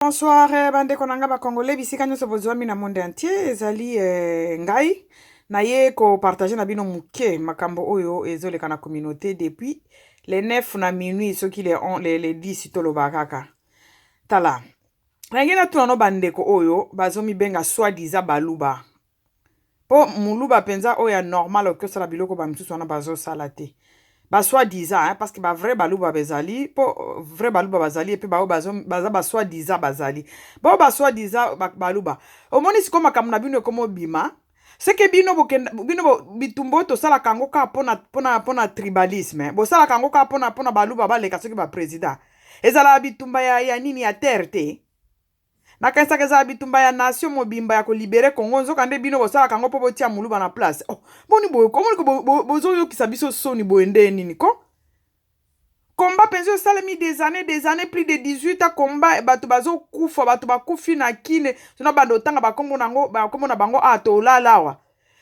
Bonsoir, bande konanga ba congolais bisika nyonso bozwami na monde entier ezali ngai naye ko partager na bino muke makambo oyo ezoleka na communauté depuis les 9 na minuit soki les 10 toloba kaka tala nangena tuna no bandeko oyo bazomi benga soi-disant baluba po muluba penza oyo normal okosala biloko ba misusu wana bazosala te ba soi-disant parce que ba vrai baluba bezali po vrai baluba bazali et puis ba baza ba soi-disant bazali ba soi-disant baluba omoni siko makambo na bino komo bima c'est que bino bitumbo to sala kango ka pona tribalisme bo sala kango ka pona baluba baleka soki ba président ezala bitumba ya nini ya terre te na kaisaka eza bitumba ya nation mobimba ya kolibere Congo nzoka nde bino bosala kango po botia muluba na place boni boye komoni bozoyokisa biso soni boye nde nini ko combat pension salami des années plus de 18 ans combat bato bazokufa bato bakufi na kine sona bando otanga bakombo na bango atolalawa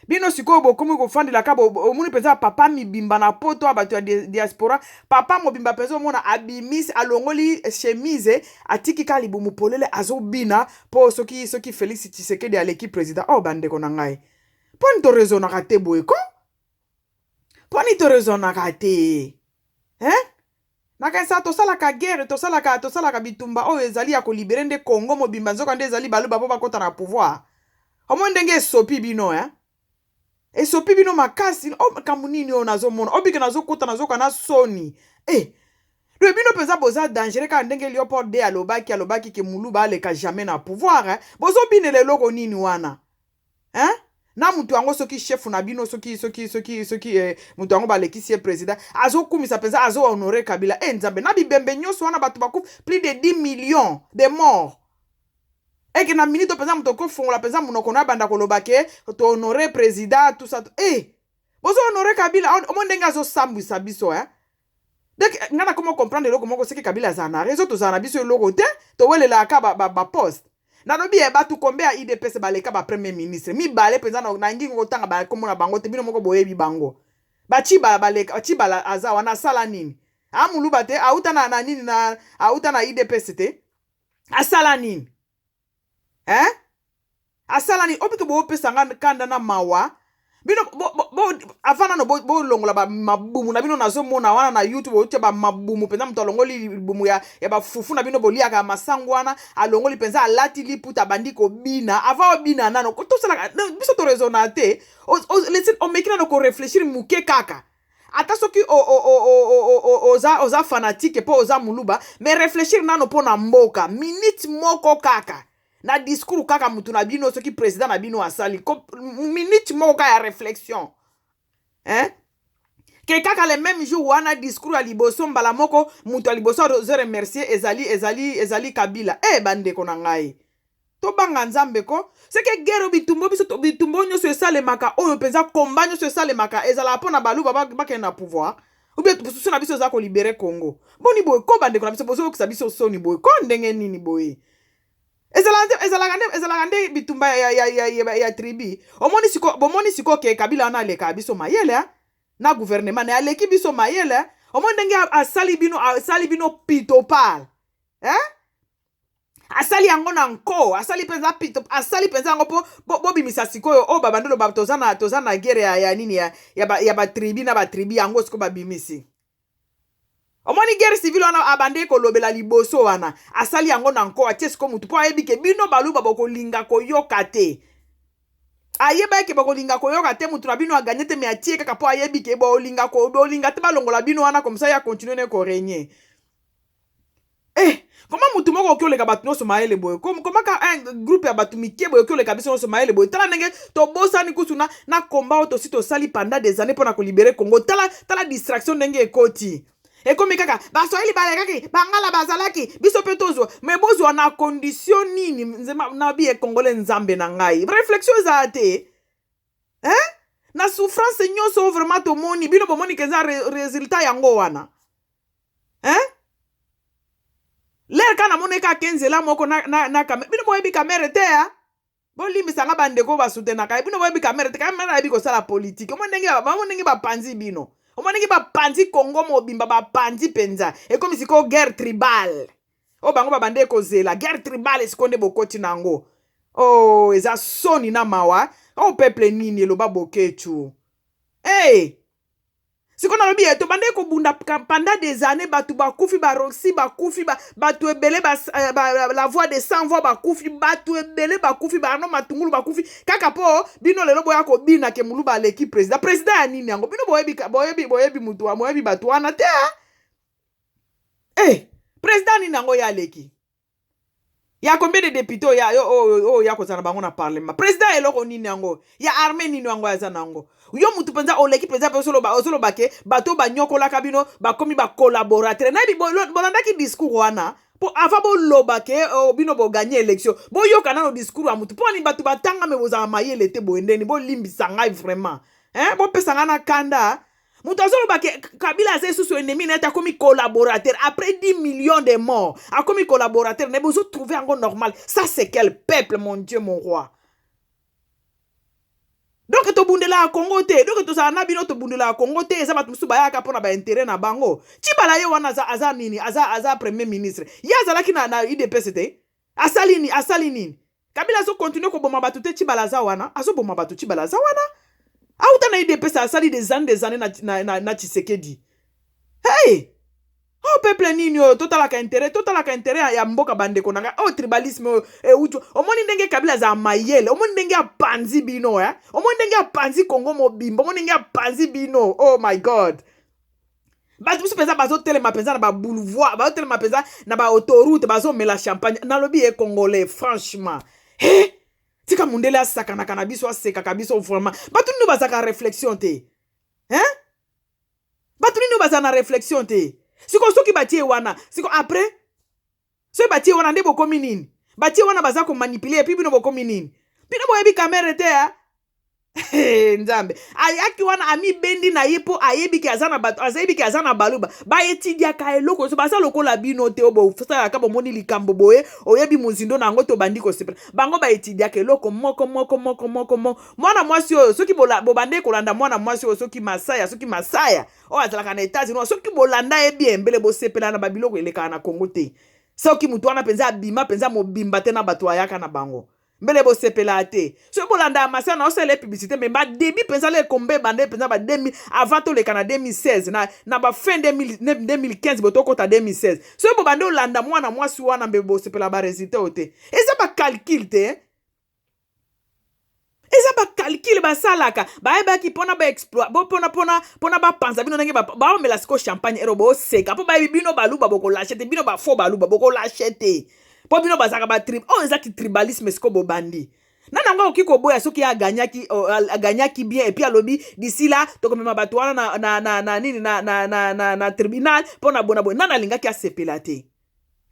bino sikoyo bokomi kofandela ka omoni penza papa mibimba na poto bato ya diaspora papa mobimba penza omona abimis alongoli chemise atiki ka libumu polele azobina po soki Félix Tshisekedi aleki président bandeko na ngai poni to raisonnaka te boye ko poni to raisonnaka te nakanisa tosalaka guerre tosalaka bitumba oyo ezali ya kolibere nde Congo mobimba nzoka nde ezali baluba po bakota na pouvoir omoni ndenge esopi bino esopi bino makasi makambo nini oyo nazomona obike nazokota nazoka na soni le bino penza boza dangereux ka ndenge Léopold de alobaki ke muluba aleka jamais na pouvoir bozobinela eloko nini wana na mutu yango soki chef na bino soki mutu yango balekisi ye président azokumisa penza azohonore Kabila nzambe na bibembe nyonso wana bato bakufi plus de 10 millions de morts eke na minute penza mutu okofongola penza munoko na banda koloba ke to honore président tout ça bozo honore Kabila omo ndenge azosambwisa biso dek ngana komo comprendre eloko moko seki Kabila azala na réseau tozala na biso eloko te towelelaka baposte nalobi batu kombe ya IDPS baleka ba premier ministre mibale penza na ngingo kotanga bakomona bango te bino moko boyebi bango bachibala aza wana asala nini amuluba te auta na nini auta na IDPS te asala nini asala nini opike boopesanga kanda na mawa bino avant nano bolongola mabumu na bino nazomona wana na YouTube otie mabumu penza mutu alongoli libumu ya bafufu na bino boliaka masango wana alongoli penza alati liputa bandi kobina avant obina nano tosala biso to raisonna te omekina no ko réfléchir muke kaka ata soki oza fanatique po oza muluba mais réfléchir nano po na mboka minute moko kaka na discours kaka mutu na bino soki président na bino asali minute moko ya réflexion ke kaka le même jour wana discours ya liboso mbala moko mutu ya liboso azo remercier ezali Kabila bandeko na ngai to banga nzambe ko seke guerre bitumbo nyonso esalemaka oyo penza komba nyonso esalemaka ezala pona baluba bakende na pouvoir ou bien susu na biso eza kolibere Congo boni boye ko bandeko na biso bozokisa biso soni boye ko ndenge nini boye ezalaka nde bitumba ya tribi bomoni siko ke Kabila wana aleka biso mayele na gouvernement na aleki biso mayele omoni ndenge asali bino pitopal asali yango na nko asali penza yango po bobimisa sikoyo babandelo toza na guerre ya nini ya batribi na batribi yango siko babimisi omoni guerre civile wana abande kolobela liboso wana asali yango na nko atie siko mutu po ayebi ke bino baluba bokolinga koyoka te ayeba ke bokolinga koyoka te mutu na bino aganye te me atie kaka po ayebi ke bolinga te balongola bino wana comme ça ya continue ne ko régner comment mutu moko okioleka bato nyonso mayele boye comment ka un groupe ya bato mike boye okioleka biso nyonso mayele boye tala ndenge tobosani kusu na komba oyo tosi tosali pendant des années mpona kolibere Congo tala distraction ndenge ekoti ekomi kaka baswahili balekaki bangala bazalaki biso mpe tozwa me bozwa na condition nini na bi ekongole nzambe na ngai réflexion ezala te na souffrance nyonso vraiment tomoni bino bomoni kenza résultat yango wana lere ka namoni ka kenzela moko na kamere bino boyebi kamere te bolimbisanga bandeko basutenaka bino boyebi kamere te kamere ayebi kosala politique omo ndenge bapanzi bino omoniki bapanzi Congo mobimba bapanzi penza ekomi siko guerre tribal o bango babande kozela guerre tribale esikonde bokoti nango oh eza soni na mawa o peuple nini eloba boketu hey sikoyo nalobi ye tobande kobunda pendant des années bato bakufi baroxy bakufi bato ebele la voix de sans voix bakufi bato ebele bakufi barno matungulu bakufi kaka po bino lelo boya kobina ke muluba aleki président ya nini yango bino boyebi mutu boyebi bato wana te président nini yango ya aleki ya combien de députés ya kozala bango na parlement président eloko nini yango ya armée nini yango aza nango yo mutu penza oleki président pe osoloba ke bato banyokolaka bino bakomi bacolaborateur nayebi bolandaki discours wana po avant boloba ke bino boganye élection boyoka nano discours ya mutu mpo ani bato batanga me bozala mayele te boyendeni bolimbisa ngai vraiment bopesa ngai na kanda mutu azoloba ke Kabila aza susu ennemi na ete akomi collaborateur après 10 millions de morts akomi collaborateur na bozo trouver yango normal ça c'est quel peuple mon Dieu mon roi donc tobundela ya Congo te donc tozala na bino tobundela ya Congo te eza bato mosusu bayaka mpona baintere na bango Tshibala ye wana aza nini aza premier ministre ye azalaki na UDPS te asali nini Kabila azokontinue koboma bato te Tshibala aza wana azoboma bato Tshibala aza wana auta na UDPS asali des années na Tshisekedi hey oh peuple nini totalaka intérêt ya mboka bandeko nanga tribalisme utu omoni ndenge Kabila za mayele omoni ndenge apanzi bino omoni ndenge apanzi Congo mobimba omoni ndenge apanzi bino oh my god bato biso penza bazotelema penza na boulevard bazotelema penza na autoroute bazomela champagne nalobi congolais franchement tika mundele asakanaka na biso asekaka biso vraiment bato nini bazaka réflexion te bato nini bazaka na réflexion te siko soki batie wana siko après soki batie wana nde bokomi nini batie wana baza komanipuler epi bino bokomi nini bino boyebi kamere te nzambe ayaki wana ami bendi na ye po ayebi ki aza na bato azayebi ki aza na baluba baetidiaka eloko so baza lokola bino te obosalaka bomoni likambo boye oyebi mozindo na yango tobandi kosepela bango baetidiaka eloko moko mwana mwasi oyo soki bobande kolanda mwana mwasi oyo soki masaya oyo azalaka na États-Unis soki bolanda ye bien mbele bosepela na babiloko elekaka na Congo te soki mutu wana penza abima penza mobimba te na bato ayaka na bango mbele bo sepela te so bolanda masana na osele publicité mais ba début penza le kombe bande penza ba 2000 avant to le kana 2016 na ba fin 2015 botoko ta 2016 so bo bande olanda mwana mwasi wana mbe bo sepela ba résultat ote eza ba calcul te eza ba calcul ba salaka ba eba ki pona ba exploit bo pona ba panza bino ndenge ba omela siko champagne ero bo seka po ba bino baluba boko lâcher te bino ba faux baluba boko lâcher te po bino bazaka ba trib ezaki tribalisme siko bobandi nana ngo kiko boya soki aganyaki bien et puis alobi d'ici là to komema bato wana na nini na tribunal pona bona nana lingaki asepela te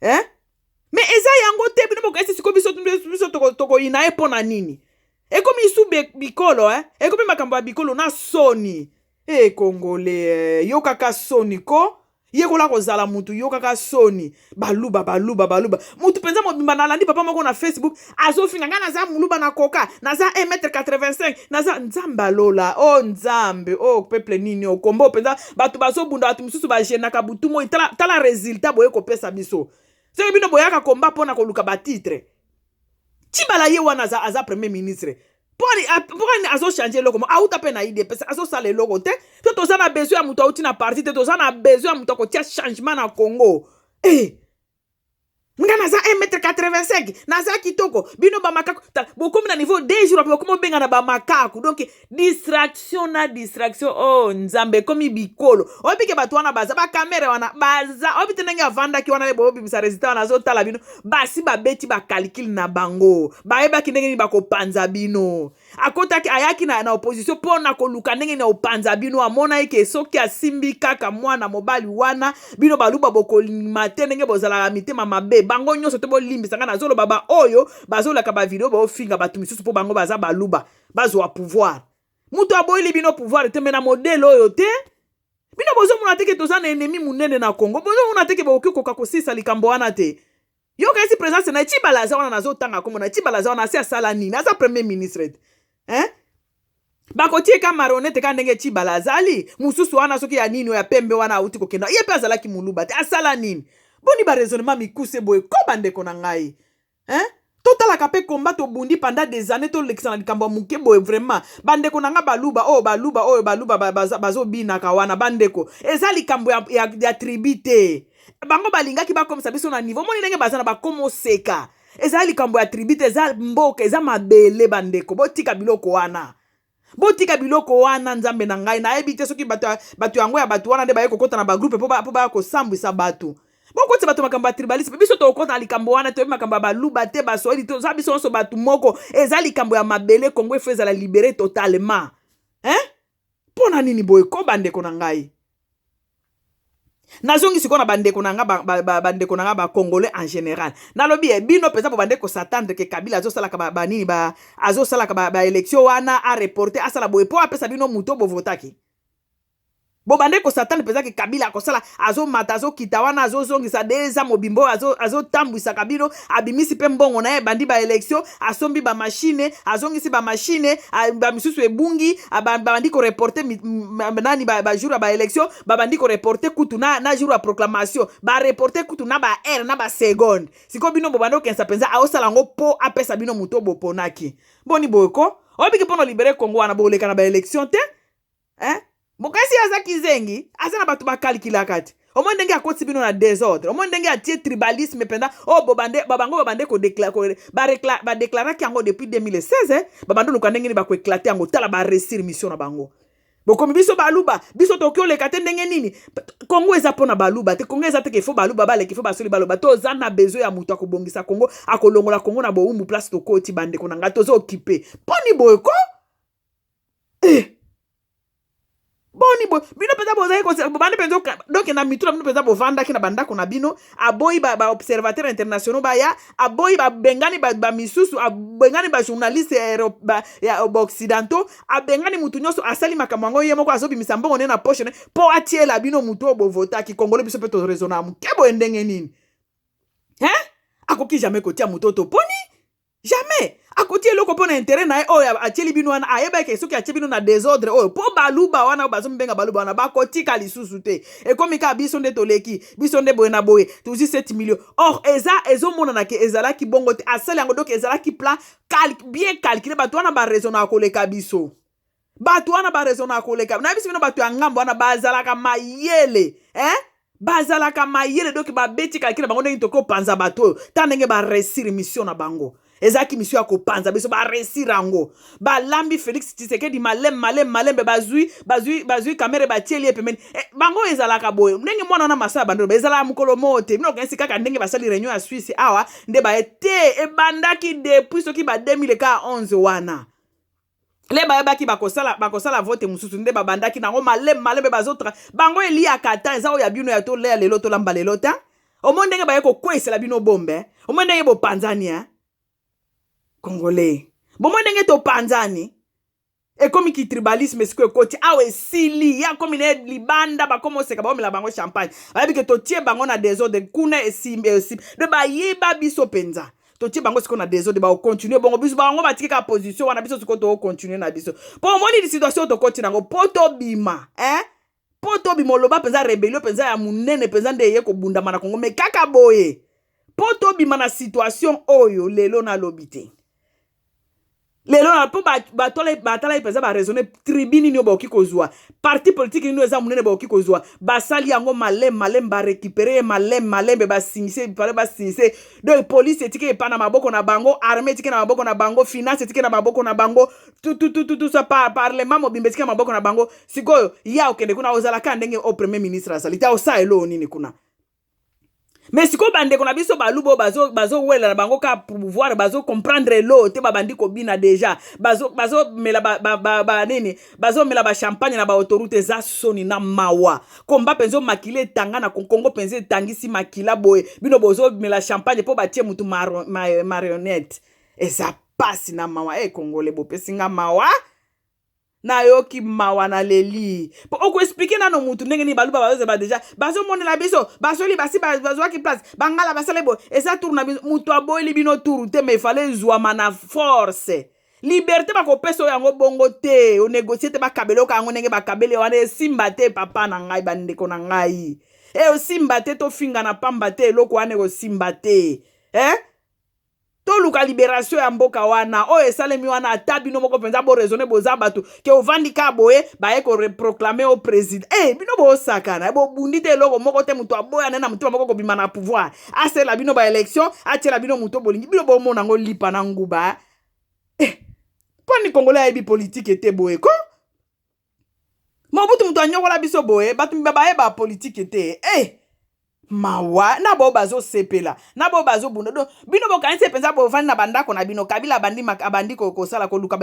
mais eza yango te bino boko esi siko biso toko ina e pona nini ekomi isu bikolo ekomi makambo ya bikolo na soni Congolais yo kaka soni ko yekola kozala mutu yo kaka soni baluba mutu penza mobimba nalandi papa moko na Facebook azofinga nga naza muluba na koka naza 1m85 naza nzambe alola nzambe peuple nini okombo penza bato bazobunda bato misusu bajenaka butu moi tala résultat boye kopesa biso soki bino boyaka komba mpona koluka batitre Tshibala ye wana aza premier ministre pourquoi azo changer loko mo auta pe na UDPS azo sala loko te to toza na besoin ya mutu auti na parti te toza na besoin ya mutu akotia changement na Congo nga naza 1m85 naza kitoko bino ba makaku bokomi na niveau 2 jours bokomi benga na ba makaku donc distraction nzambe komi bikolo obike bato wana baza ba camera wana baza obite ndenge avanda ki wana bo bimisa résultat wana zo tala bino basi babeti ba calcul na bango bayeba ki ndenge ni bakopanza bino akotaki ayaki na opposition pona koluka ndenge na opanza bino amona eke soki asimbi kaka mwana mobali wana bino baluba bokolima te ndenge bozala mitema mabe bango nyonso te bolimbisa nga nazolo baba oyo bazolaka ba video bofinga bato misusu po bango baza baluba bazwa pouvoir mutu aboyeli bino pouvoir te mena modèle oyo te bino bozomona teke toza na ennemi munene na Congo bozomona teke bokoki koka kosisa likambo wana te yo kasi présence na Tshibala aza wana nazotanga kombo na Tshibala aza wana asi asala nini aza premier ministre bakotie ka marionete ka ndenge Tshibala azali mususu wana soki ya nini ya pembe wana auti kokenda ye pe azalaki muluba te asala nini boni ba raisonnement mikuse boye ko bandeko na ngai hein totalaka mpe combat tobundi pendant des années tolekisa na likambo ya moke boye vraiment bandeko na nga baluba oyo baluba bazobinaka wana bandeko eza likambo ya tribu te bango balingaki bakomisa biso na niveau moni ndenge baza na bakomo seka eza likambo ya tribu te eza mboka eza mabele bandeko botika biloko wana nzambe na ngai nayebi te soki bato yango ya bato wana nde baye kokota na bagroupe po baya kosambwisa bato bokoti bato makambo ya tribalisme biso tokota na likambo wana toyebi makambo ya baluba te basoyeli te oza biso nyonso bato moko eza likambo ya mabele kongo efo ezala libere totalement mpo na nini boye ko bandeko na ngai nazongi sikoyo na bandeko na nga bandeko na nga bakongolais en général nalobi bino mpenza po bandeko s'attendre ke Kabila azosalaka banini azosalaka baélection wana areporte asala boye mpo apesa bino moto bovotaki bo bandeko satane mpenza ke Kabila akosala azomata azokita wana azozongisa deza mobimbo azotambwisaka bino abimisi mpe mbongo na ye bandi baélection asombi bamashine azongisi bamashine bamisusu ebungi babandi koreporte nani bajour ya baélection babandi koreporte kutu na jour ya proclamation bareporte kutu na baheure na baseconde sikoyo bino bobandi kokenisa mpenza aosala yango mpo apesa bino moto boponaki boni boyeko oyebiki mpo na libere Congo wana boleka na baélection te mokasi aza kizengi aza na bato bakalikilaka te omoi ndenge akoti bino na désordre omoi ndenge atie tribalisme mpenza babango babande badeklaraki yango depuis 2016 babando luka ndenge nini bakoeklate yango tala baresir mission na bango bokomi biso baluba biso toki oleka te ndenge nini Kongo eza mpo na baluba te Kongo eza teke fo baluba baleki fo basoli baloba toza na besoin ya moto akobongisa Kongo akolongola Kongo na bowumbu place tokoti bandeko na ngai toza okipe mponi boyeko boni bo bino peza bozali ko bande penzo donc na mitula bino peza bovanda ki na bandako na bino aboyi ba observateur internationaux baya aboyi ba bengani ba misusu abengani ba journaliste ya occidentaux abengani mutu nyonso asali makambo ngo yemo ko azobimisa mbongo ne na poche ne po atiela bino mutu obovota ki Congolais biso pe to raisonnable kebo ndenge nini akoki jamais kotia mutu to poni jamais akoti eloko pona intérêt na oyo atieli bino wana ayeba ke soki atie bino na désordre oyo po baluba wana bazombenga baluba wana bakotika lisusu te ekomi ka biso nde toleki biso nde boye na boye tuzi 7 millions or ezomonana ke ezalaki bongo te asali yango donc ezalaki plan bien calculé bato wana baraisonna akoleka biso bato wana baraisonna akoleka na biso bino bato ya ngambo wana bazalaka mayele bazalaka mayele donc babeti calculé bango ndenge toko panza bato oyo ta ndenge baresir mission na bango ezaki mission ya kopanza biso baresir yango balambi Félix Tshisekedi malembe bazwi kamere batieli pembeni bango ezalaka boye ndenge mwana na masala bando ezala mukolo mote bino kensi kaka ndenge basali réunion ya Suisse awa nde baete ebandaki depuis soki ba 2011 wana le bayebaki bakosala vote mususu nde babandaki nango malembe bazotra bango eliaka ta eza oyo ya bino ya tolea lelo tolamba lelo ta omo ndenge baye kokwesela bino bombe omo ndenge bopanzani Congolais bomo ndenge topanzani ekomi ki tribalisme siko ekoti awe esili ya komi ne libanda bakomoseka baomela bango champagne bayebi ke totie bango na désordre kuna esimbi de bayeba biso penza totie bango siko na désordre baokontinue bongo biso bango batiki ka position wana biso siko tokontinue na biso po omoni di situation tokoti nango po tobima po tobima oloba penza rebellion penza ya munene penza nde eye kobundama na Kongo me kaka boye po tobima na situation oyo lelo na lobi te lelo na po batala ipeza ba raisonner tribune nyo ba kozwa parti politique nyo eza munene ba kozwa basali yango malem ba récupérer malem ba sinise de police etike pa na maboko na bango armée etike na maboko na bango finance etike na maboko na bango tout ça parlement mobimbe etike na maboko na bango sikoyo ya okende kuna ozala ka ndenge au premier ministre asalita osa elo nini kuna mais siko bande kona biso balubo bazo wela na bango ka pouvoir bazo comprendre lo te babandi ko bina déjà bazo mela nini bazo mela ba champagne na ba autoroute za soni na mawa komba penzo makile tanga na Kongo penzo tangisi makila boye bino bozo mela champagne po batie mutu marionnette eza pasi na mawa Congolais bo pesinga mawa na yoki mawa na leli po oko expliquer na no mutu ndenge ni baluba bazo ba déjà bazo monela biso basoli basi bazo ki place bangala basalebo esa tourna mutu aboyeli bino tour te mais fallait zwa mana force liberté bako peso yango bongo te o négocier te bakabelo ka ngo ndenge bakabele wana simba te papa na ngai bandeko na ngai e osimba te tofinga na pamba te eloko wana osimba te toluka libération ya mboka wana oyo esalemi wana ata bino moko mpenza boraisonne boza bato ke ovandi ka boye baye koreproclame o président bino bosakana bobundi te eloko moko te moto aboyane na motema moko kobima na pouvoir asala bino baélection atiela bino moto bolingi bino bomona yango lipa na nguba mponi kongole ayebi politike ete boye ko mobutu moto anyokola biso boye bato bayeba politike ete mawa na bo bazosepela na bo bazobunda do bino bokanisi penza bovandi na bandako na bino kabila abandi kosala koluka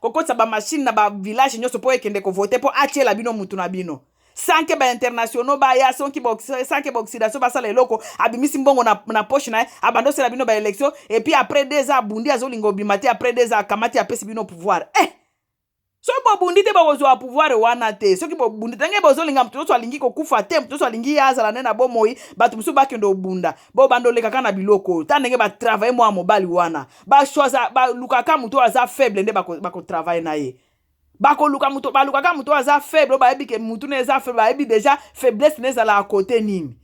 kokotisa bamashine na bavillage nyonso mpo ekende kovote mpo atiela bino mutu na bino sanke bainternationaux baya sanke baoxydation basala eloko abimisi mbongo na poche na ye abandosela bino baélection et puis après 2 ans abundi azolinga obima te après 2 ans akamati apesi bino pouvoir soki bobundi te bokozwa pouvoir wana te soki bobundi ndenge bozolinga moto nyonso alingi kokufa te moto nyonso alingi azala nde na bomoi bato mosusu bakende obunda bobanda olekaka na biloko ta ndenge batravaille mwa mobali wana balukaka moto aza faible nde bakotravaille na ye balukaka moto aza faible bayebi ke motu ne eza faible bayebi deja faiblesse ne ezala akote nini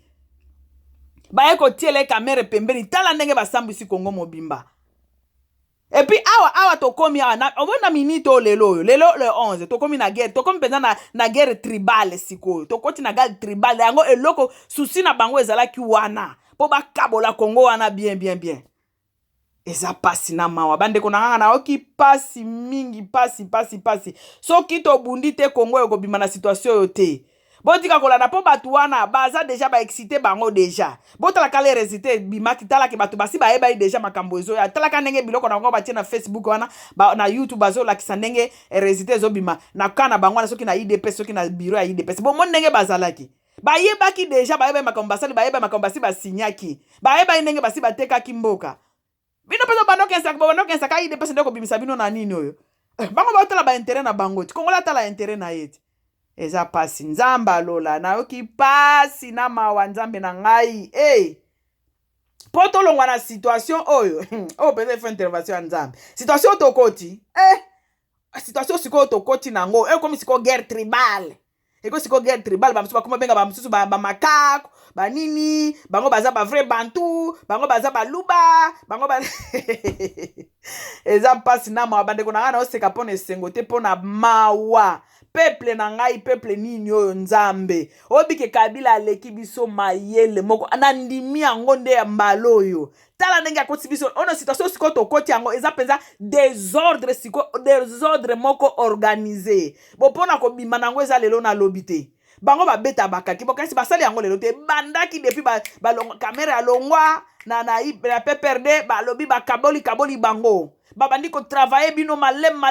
baye kotiela kamere pembeni tala ndenge basambwisi kongo mobimba. Et puis awa tokomi awa na minute lelo le 11 tokomi na guerre tokomi penza na guerre tribale sikoyo tokoti na guerre tribale yango eloko susi na bango ezalaki wana po bakabola Kongo wana bien eza pasi na mawa bandeko na nganga na oki pasi mingi pasi soki tobundi te Kongo ekobima na situation oyo te botika kolanda po bato wana baza deja baexcité bango deja botalaka le résultat bimaki talaki bato basi bayebai deja makambo ezoya talaka ndenge biloko na bango batie na Facebook wana na YouTube bazolakisa ndenge résultat ezobima na kana bango wana soki na IDP soki na bureau ya IDP bomoni ndenge bazalaki bayebaki deja bayebai makambo basali bayebai makambo basi basinyaki bayebai ndenge basi batekaki mboka bino peso bandokensaka IDP ndeko bimisa bino na nini oyo bango baotala baintérêt na bango ti kongola tala intérêt na ye ti eza pasi nzamba lola nayoki pasi na mawa nzambe na ngai po tolongwa na situation oyo peza ifo intervention ya nzambe situation tokoti situation sikoyo tokoti nango ekomi sikoyo guerre tribale bamosusu bakoma benga bamosusu bamakako banini bango baza bavrai bantu bango baza baluba bango eza pasi na mawa bandeko na ngai naoseka mpo na esengo te mpo na mawa peuple na ngai peuple nini oyo nzambe obike kabila aleki biso mayele moko nandimi yango nde ya mbala oyo tala ndenge akoti biso ono situation siko tokoti yango eza penza désordre moko organisé mpona kobima nango eza lelo na lobi te bango babeta bakaki bokanisi basali yango lelo te bandaki depuis kamera alongwa na PPRD balobi bakaboli bango babandi ko travailler bino malem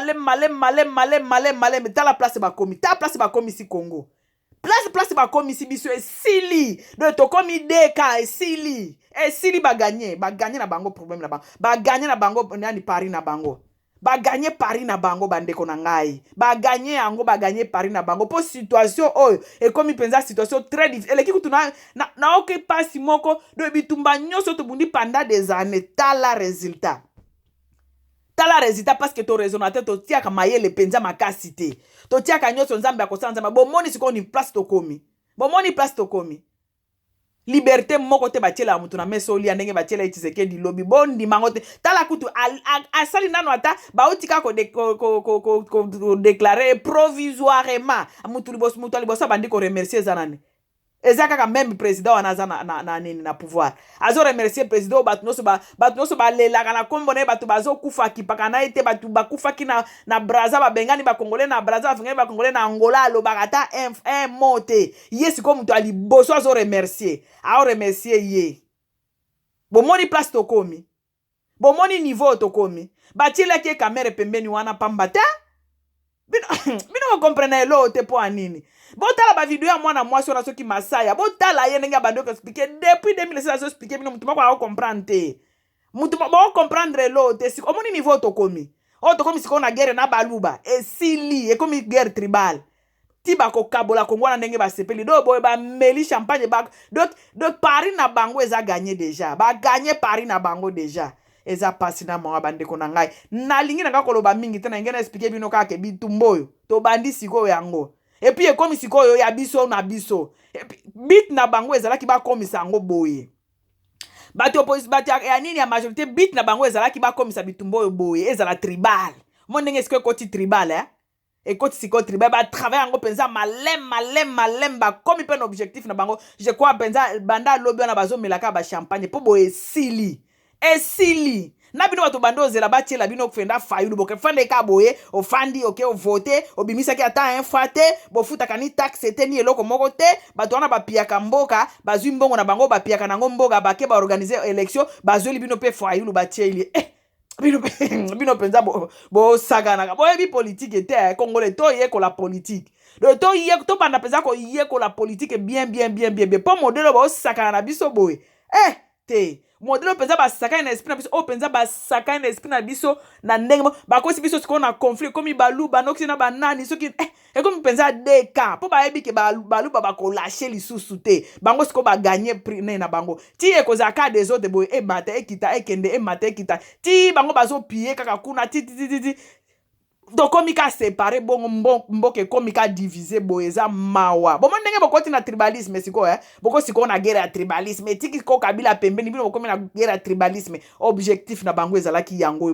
tala place bakomi si Congo place bakomi si biso esili do tokomi deka esili baganye na bango problème na bango baganye na bango nani Paris na bango baganye Paris na bango bandeko na ngai baganye yango baganye Paris na bango po situation oyo ekomi penza situation très difficile eleki kutu na oke pasi moko do bitumba nyonso tobundi pendant des années tala résultat parce que to raisonnateur to tiaka mayele penza makasi te to tiaka nyonso nzambe akosala nzambe bomoni siko ni place tokomi liberté moko te batiela mutu na meso lia ndenge batiela Tshisekedi lobi bondi mango te tala kutu asali nano ata baotika ko déclarer provisoirement mutu liboso bandi ko remercier zanane eza kaka même président wana aza na pouvoir azo remercier président bato nyonso balelaka na kombo na bato bazokufaki paka na ete bato bakufaki na Brazza babengani bakongole na Brazza bafingani bakongole na Angola alobaka ata un mot te ye sikoyo moto aliboso azo remercier ye bomoni place tokomi bomoni niveau tokomi batielaki kamere pembeni wana pamba te bino comprendre elo te po anini botala ba video ya mwana mwasi wana soki masaya botala ye ndenge abandi ko expliquer depuis 2016 azo expliquer bino mutu moko ako comprendre te mutu moko comprendre elo te siko omoni niveau tokomi siko na guerre na baluba esili ekomi guerre tribale ti bakokabola Kongo na ndenge basepeli do boye bameli champagne donc Paris na bango eza gagné déjà bagagné Paris na bango déjà eza pasi na mawa bandeko na ngai nalingi nanga koloba mingi te na ngena expliquer bino kaka bitumboyo to bandi siko yango et puis comme sikoyo ya biso na biso et puis bit na bango ezalaki bakomisa yango boye bato ya nini ya majorité bit na bango ezalaki bakomisa bitumba oyo boye ezala tribal mo ndenge sikoyo ekoti tribal ekoti sikoyo tribal batravaille yango mpenza malem bakomi mpe na objectif na bango je crois mpenza banda lobi wana bazomelaka bachampagne mpo boye esili na bino bato bando ozela batiela bino okufenda fayulu boke fanda eka boye ofandi oke ovote obimisaki ata un fois te bofutaka ni taxe te ni eloko moko te bato wana bapiaka mboka bazwi mbongo na bango bapiaka nango mboka bake baorganize élection bazweli bino mpe fayulu batieli bino mpenza bosakanaka boyebi politike te kongole toyekola politike tobanda mpenza koyekola politike bien mpo modele bosakana na biso boye te modelo penza basakani na esprit na biso o penza basakani na esprit na biso na ndenge bakosi biso sikoyo na conflit komi baluba noki na banani soki ekomi penza deka mpo bayebi ke baluba bakolashe lisusu te bango sikoyo baganye prix ne na bango ti ekozala ka des autres boye emata ekita ekende emata ekita ti bango bazopie kaka kuna ti tokomi ka séparé bongo mboka ekomi ka divisé boye eza mawa bomo ndenge bokoti na tribalisme sikoyo boko sikoyo na guerre ya tribalisme etiki ko kabila pembeni bino bokomi na guerre ya tribalisme objectif na bango ezalaki yango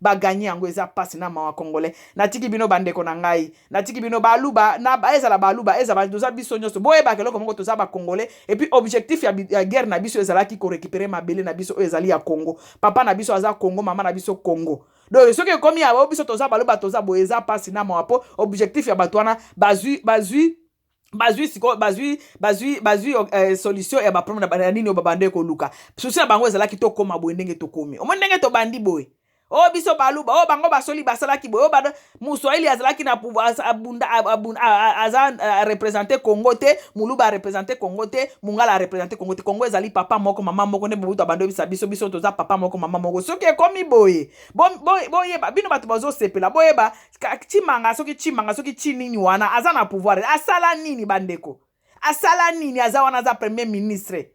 baganye yango eza pasi na mawa congolais natiki bino bandeko na ngai natiki bino baluba na ezala baluba ezala toza biso nyonso boyeba keloko moko toza bacongolais et puis objectif ya guerre na biso ezalaki korécupérer mabele na biso oyo ezali ya Congo papa na biso aza Congo mama na biso Congo donc soki ekomi ya biso toza baluba toza boye eza pasi na mawa po objectif ya bato wana bazwi solution ya baproblème na nini oyo babande koluka susi na bango ezalaki tokoma boye ndenge tokomi omo ndenge tobandi boye biso baluba bango basoli basalaki boye muswahili azalaki na pouvoir aza représenter Congo te muluba représenter Congo te mungala représenter Congo te Congo ezali papa moko mama moko nde bobuta bando biso toza papa moko mama moko soki ekomi boye boyeba bino bato bazosepela boyeba chimanga soki chinini wana aza na pouvoir asala nini bandeko asala nini aza wana aza premier ministre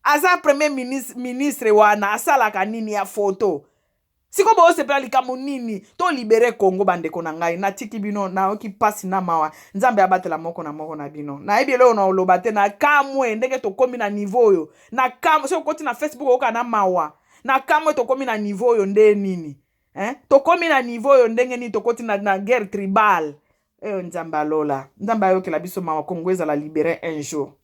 aza premier ministre wana asalaka nini ya photo siko bosepela likambo nini to libere Congo bandeko na ngai natiki bino naoki pasi na mawa nzambe abatela moko na bino nayebi lelo na oloba te na kamwe ndenge tokomi na niveau oyo na kamwe so koti na Facebook oka na mawa na kamwe tokomi na niveau oyo nde nini tokomi na niveau oyo ndenge nini tokoti na guerre tribal nzambe alola nzambe ayokela biso mawa Congo ezala libere un jour